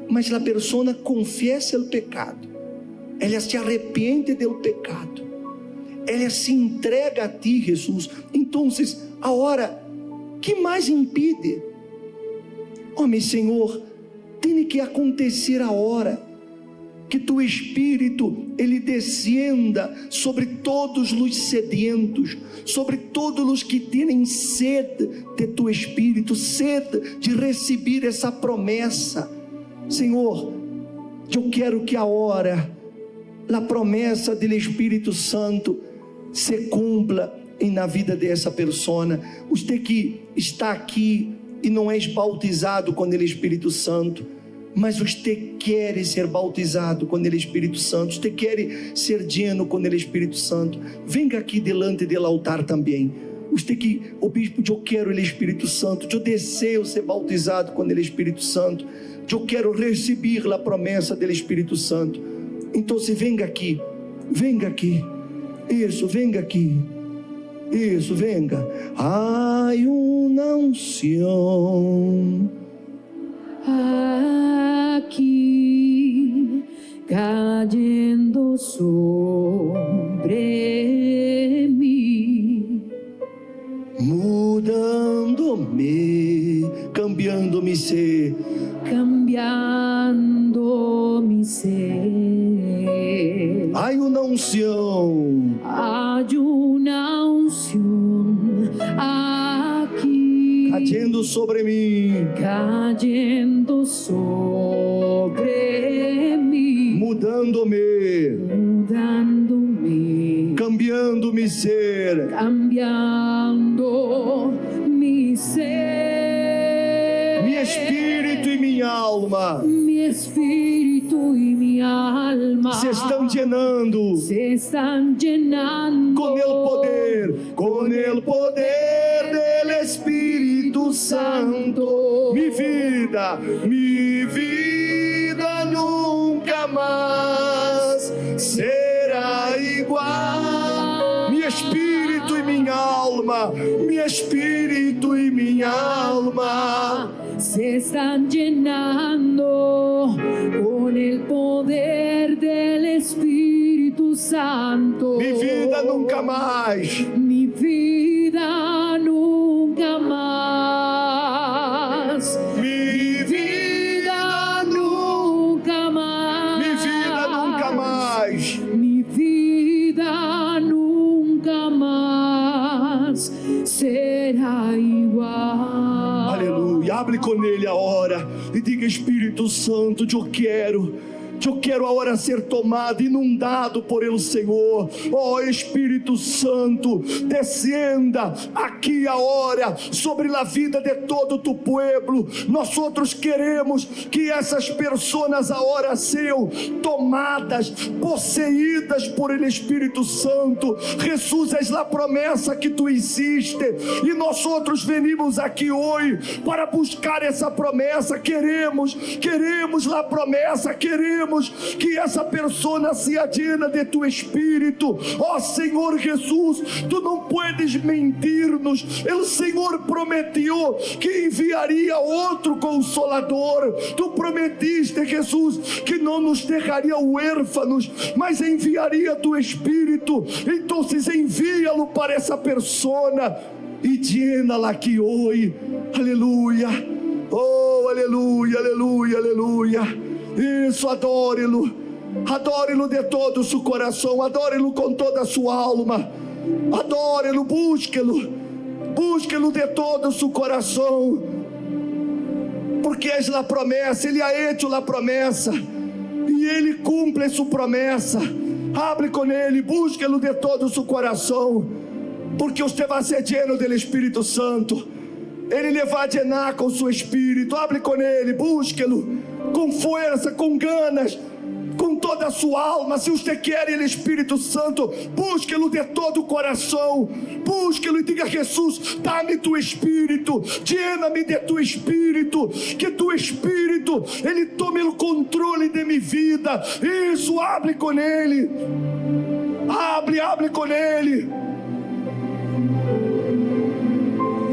mas a persona confessa o pecado, ela se arrepende do pecado, ela se entrega a ti, Jesus. Então, agora, que mais impede? Oh, meu Senhor, tem que acontecer agora que tu Espírito, ele descenda sobre todos os sedientos, sobre todos os que têm sede de tu Espírito, sede de receber essa promessa. Senhor, eu quero que agora a promessa do Espírito Santo se cumpra na vida dessa persona. Você que está aqui e não és bautizado com o Espírito Santo, mas você quer ser bautizado com o Espírito Santo, você quer ser lleno com o Espírito Santo, venga aqui delante do altar também. Você que, o bispo, eu quero o Espírito Santo, eu desejo ser bautizado com o Espírito Santo, eu quero receber a promessa do Espírito Santo. Então, venga aqui, isso, venga aqui, isso, venga. Ai, uma unção aquí cayendo sobre mí, mudando-me, cambiando-me ser, cambiando mi ser. ai, uma unção, Hay una unción aquí caindo sobre mim, cayendo sobre mí, mudando-me, mudándome, cambiando-me ser, cambiando mi ser. mi espírito e minha alma Mi espíritu y mi alma se estão llenando se están llenando com o poder do Espírito Santo. Mi vida nunca mais será igual. Mi espírito e minha alma, mi espírito e minha alma se están llenando con el poder del Espíritu Santo. Mi vida nunca mais, Mi vida nunca más. mi vida Nunca más. mi vida nunca mais. Mi vida nunca más será igual. Aleluia, hable com ele agora e diga: Espírito Santo, eu quero agora ser tomado, inundado por ele, Senhor. Ó Espírito Santo, descenda aqui agora sobre a vida de todo o tu pueblo. Nós outros queremos que essas pessoas agora sejam tomadas, possuídas por ele, Espírito Santo. Jesus, és a promessa que tu insiste, e nós outros venimos aqui hoje para buscar essa promessa. Queremos a promessa, queremos que essa pessoa se llena de tu Espírito. Ó Senhor Jesus, tu não puedes mentir-nos. O Senhor prometeu que enviaria outro Consolador. Tu prometiste, Jesus, que não nos deixaria huérfanos, mas enviaria tu Espírito. Então envia-lo para essa pessoa e llena-la aqui hoje. Aleluia. Oh, aleluia, aleluia, aleluia. Isso, adore-lo. Adore-lo de todo o seu coração. Adore-lo com toda a sua alma. Adore-lo, busque-lo. Busque-lo de todo o seu coração. Porque és la promessa. Ele ha hecho la promessa. E Ele cumpre sua promessa. Hable com Ele. Busque-lo de todo o seu coração. Porque você vai ser lleno do Espírito Santo. Ele lhe vai llenar com seu Espírito. Hable com Ele. Busque-lo com força, com ganas, com toda a sua alma. Se você quer Ele, Espírito Santo, busque-lo de todo o coração. Busque-lo e diga: Jesus, dá-me tu Espírito, llena-me de tu Espírito, que tu Espírito, Ele tome o controle de minha vida. Isso, hable com Ele. Hable com Ele.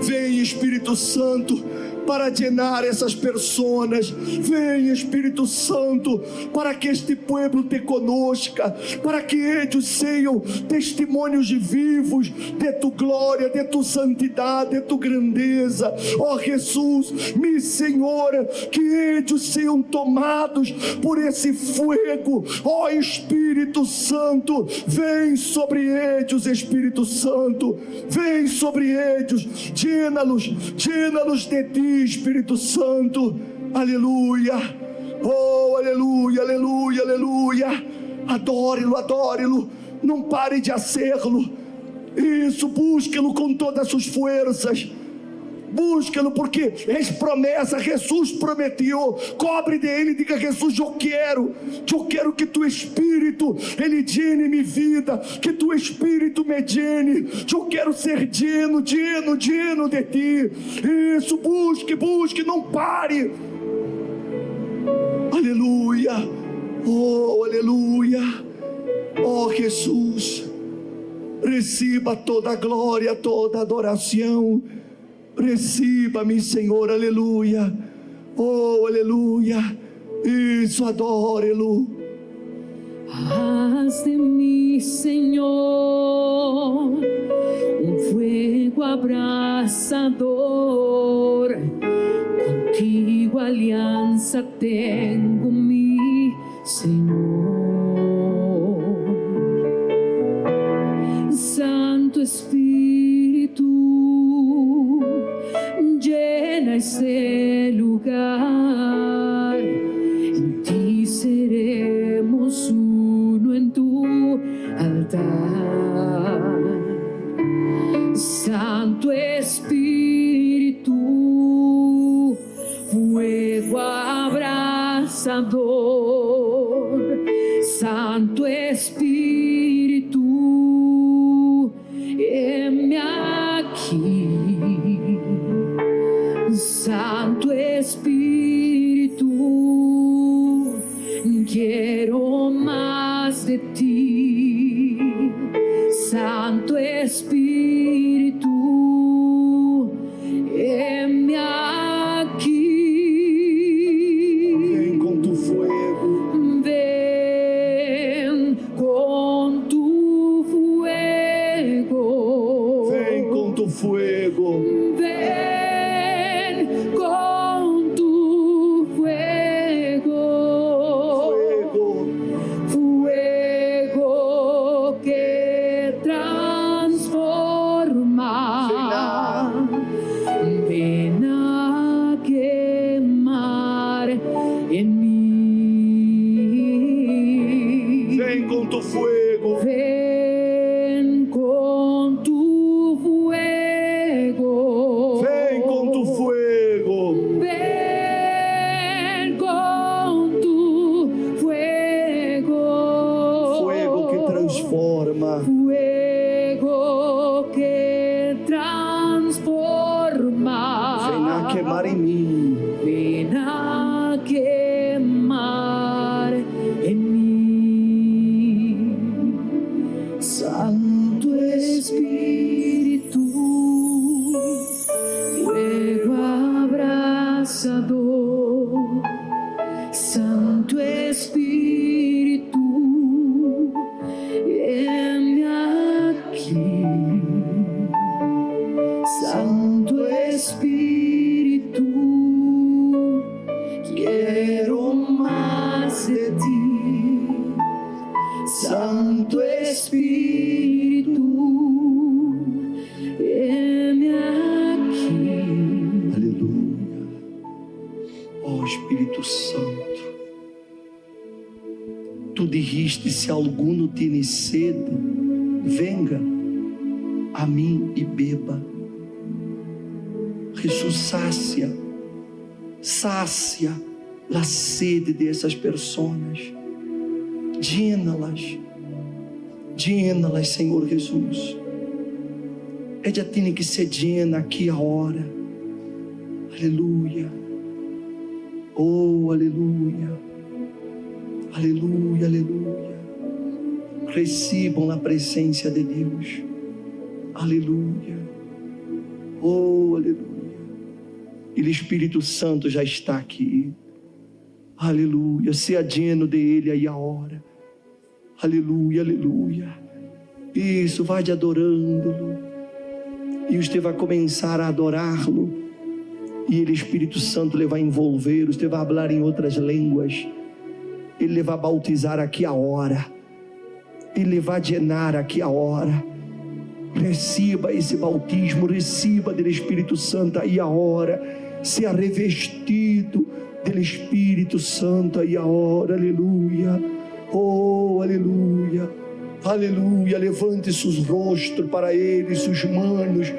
Vem, Espírito Santo, para llenar essas pessoas. Vem, Espírito Santo, para que este povo te conosca, para que eles sejam testemunhos vivos de tu glória, de tu santidade, de tu grandeza. Ó Jesus, meu Senhor, que eles sejam tomados por esse fogo. Ó Espírito Santo, vem sobre eles, Espírito Santo, vem sobre eles, llena-los de ti, Espírito Santo. Aleluia. Oh, aleluia, aleluia, aleluia. Adore-lo, adore-lo. Não pare de fazê-lo. Isso, busque-lo com todas as suas forças. Busque-lo, porque é promessa. Jesus prometeu. Cobre dele e diga: Jesus, eu quero que tu Espírito, ele llene minha vida, que tu Espírito me llene. Eu quero ser lleno de ti. Isso, busque, não pare. Aleluia. Oh, aleluia. Oh, Jesus, receba toda a glória, toda a adoração. Receba-me, Senhor, aleluia. Oh, aleluia. Isso, adore-lo. Haz de mí, Señor, un fuego abrasador. Contigo alianza tengo, mi Señor. Santo Espíritu, llena este lugar. En ti seremos uno en tu altar. Santo Espíritu, fuego abrasador. Santo Espíritu, heme aquí. Santo Espíritu, quiero más de ti. Santo Espíritu, heme aquí. Vem com tu fuego. Ven con tu fuego. Vem com tu fuego. Ven con tu fuego. Fuego que transforma. Ven a quemar en mí. Vem com tu fuego. Ven con tu fuego. Vem com tu fuego. Ven con tu fuego. Fuego que transforma. Fuego que transforma. Vem a queimar em mim. Ven a quemar en mí. Santo Espíritu, fuego abrasador. Santo Espíritu, heme aquí. Santo Espíritu, dijiste: se alguno tiene sede, venga a mim e beba. Jesus sacia a sede dessas pessoas. Llena-las, Senhor Jesus. Ella tiene que ser llena aqui agora. Aleluia. Oh, aleluia. Aleluia, aleluia. Recebam a presença de Deus. Aleluia. Oh, aleluia. E o Espírito Santo já está aqui. Aleluia. Seja lleno de Ele aí a hora. Aleluia, aleluia. Isso, vai adorando-lo. E você vai começar a adorá-lo. E Ele, Espírito Santo, Ele vai envolver. Você vai falar em outras línguas. Ele vai bautizar aqui a hora. Ele vai llenar aqui a hora. Receba esse bautismo. Receba do Espírito Santo aí a hora. Seja revestido do Espírito Santo aí a hora. Aleluia. Oh, aleluia. Aleluia. Levante seus rostos para Ele, suas manos.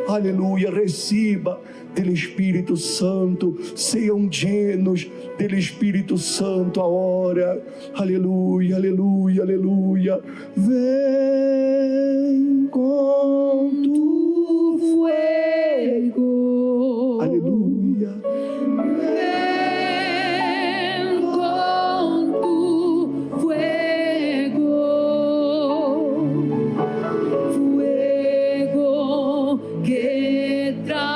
Aleluia. Receba do Espírito Santo. Sejam llenos do Espírito Santo agora. Aleluia, aleluia, aleluia. Vem com tu fuego. Aleluia. Ven con tu fuego, fuego que transforma.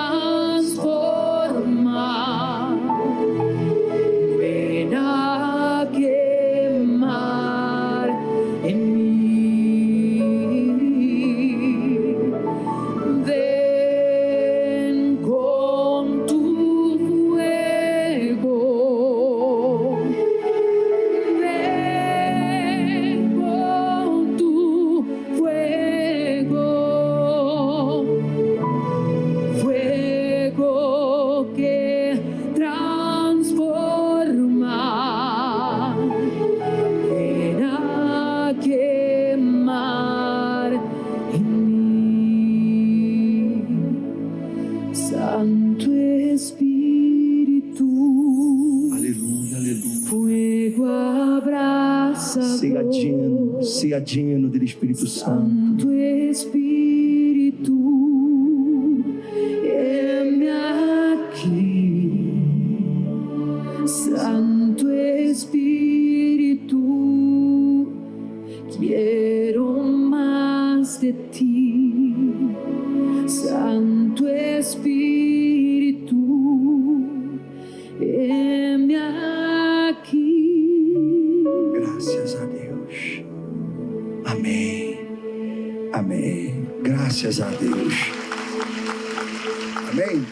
Ven a quemar en mí. Ven con tu fuego. Ven con tu fuego. Fuego que transforma. Ven a quemar en mí. Santo Espíritu, Aleluia, aleluia. fuego abrasador. Seja lleno do Espírito Santo. Santo Espíritu, heme aquí. Santo Espíritu, quiero más de ti. Santo Espíritu, heme aquí. Graças a Deus. Amém. Amém. Graças a Deus. Amém.